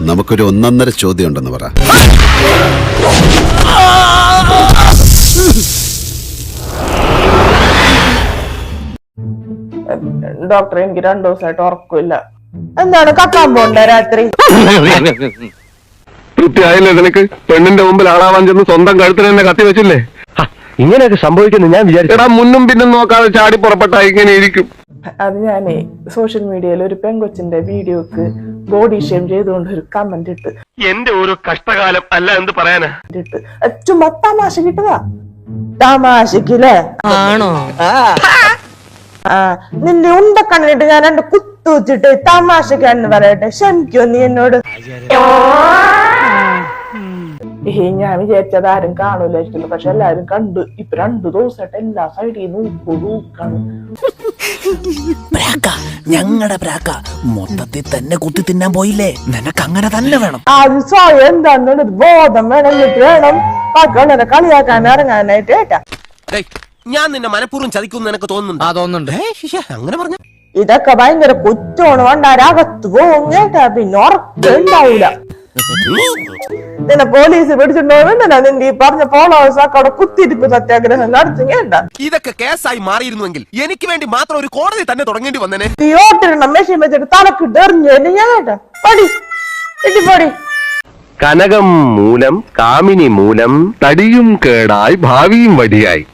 നമുക്കൊരു ഒന്നൊന്നര ചോദ്യം ഉണ്ടെന്ന് പറ. ഡോക്ടർ എനിക്ക് 2 ദിവസമായിട്ട് ഉറക്കില്ല. എന്താണ് കക്കാൻ പോണ്ട രാത്രി? തൃപ്തിയായില്ലേ നിനക്ക്? പെണ്ണിന്റെ മുമ്പിൽ ആളാവാൻ ചെന്ന് സ്വന്തം കഴുത്തിന് തന്നെ കത്തി വെച്ചില്ലേ? ഇങ്ങനെയൊക്കെ സംഭവിക്കുന്നു ഞാൻ വിചാരിച്ചു. മുന്നും പിന്നും നോക്കാതെ ചാടി പുറപ്പെട്ട ഇങ്ങനെ ഇരിക്കും. അത് ഞാനേ സോഷ്യൽ മീഡിയയിൽ ഒരു പെങ്കൊച്ചിന്റെ വീഡിയോക്ക് ബോഡി ഷെയിം ചെയ്തുകൊണ്ട് ഒരു കമന്റ് ഇട്ട്. എന്റെ ഒരു കഷ്ടകാലം അല്ല എന്ത് പറയാനാ. ചുമ്മാ തമാശ കിട്ടതാ. തമാശക്കില്ലേ? ആണോ? നിന്റെ ഉണ്ടക്കണ്ണിട്ട് ഞാൻ 2 കുത്തു വെച്ചിട്ട് തമാശക്കാന്ന് പറയട്ടെ. ക്ഷമിക്കോ നീ എന്നോട്? ഞാൻ വിചാരിച്ചത് ആരും കാണൂലായിരിക്കില്ല, പക്ഷെ എല്ലാരും കണ്ടു. ഇപ്പൊ 2 ദിവസമായിട്ട് എല്ലാ സൈഡിൽ നോക്കാണ്. ഞങ്ങളുടെ പ്രാക്ക മൊത്തത്തിൽ തന്നെ കുത്തി തിന്നാൻ പോയില്ലേ? നിനക്ക് അങ്ങനെ തന്നെ വേണം. അത് സ്വയം എന്താന്നുള്ളത് ബോധം വേണം. എന്നിട്ട് വേണം മക്കളെ കളിയാക്കാൻ ഇറങ്ങാനായിട്ട്. ഏട്ടാ, ഞാൻ നിന്നെ മനഃപൂർവ്വം ചതിക്കുന്നു നിനക്ക് തോന്നുന്നുണ്ട്? അങ്ങനെ പറഞ്ഞു. ഇതൊക്കെ ഭയങ്കര കുറ്റമാണ്. വണ്ടാരകത്ത് പോകും കേട്ടാ. പിന്നെ ഉറപ്പുണ്ടാവൂല. നിന്നെ പോലീസ് പിടിച്ചിട്ടുണ്ടോ? നിന്റെ ഈ പറഞ്ഞ ഫോളോവേഴ്സ് ഒക്കെ അവിടെ കുത്തിരിപ്പ് സത്യാഗ്രഹം നടത്തും കേട്ടാ. ഇതൊക്കെ കേസായി മാറിയിരുന്നുവെങ്കിൽ എനിക്ക് വേണ്ടി മാത്രം ഒരു കോടതി തന്നെ തുടങ്ങേണ്ടി വന്നേനെ. ഈ ഓട്ടിരണം മെഷീൻ വെച്ചിട്ട് തലക്കിട്ട് എറിഞ്ഞു ഞാൻ കേട്ടാ. പടി പൊടി. കനകം മൂലം കാമിനി മൂലം തടിയും കേടായി ഭാവിയും വടിയായി.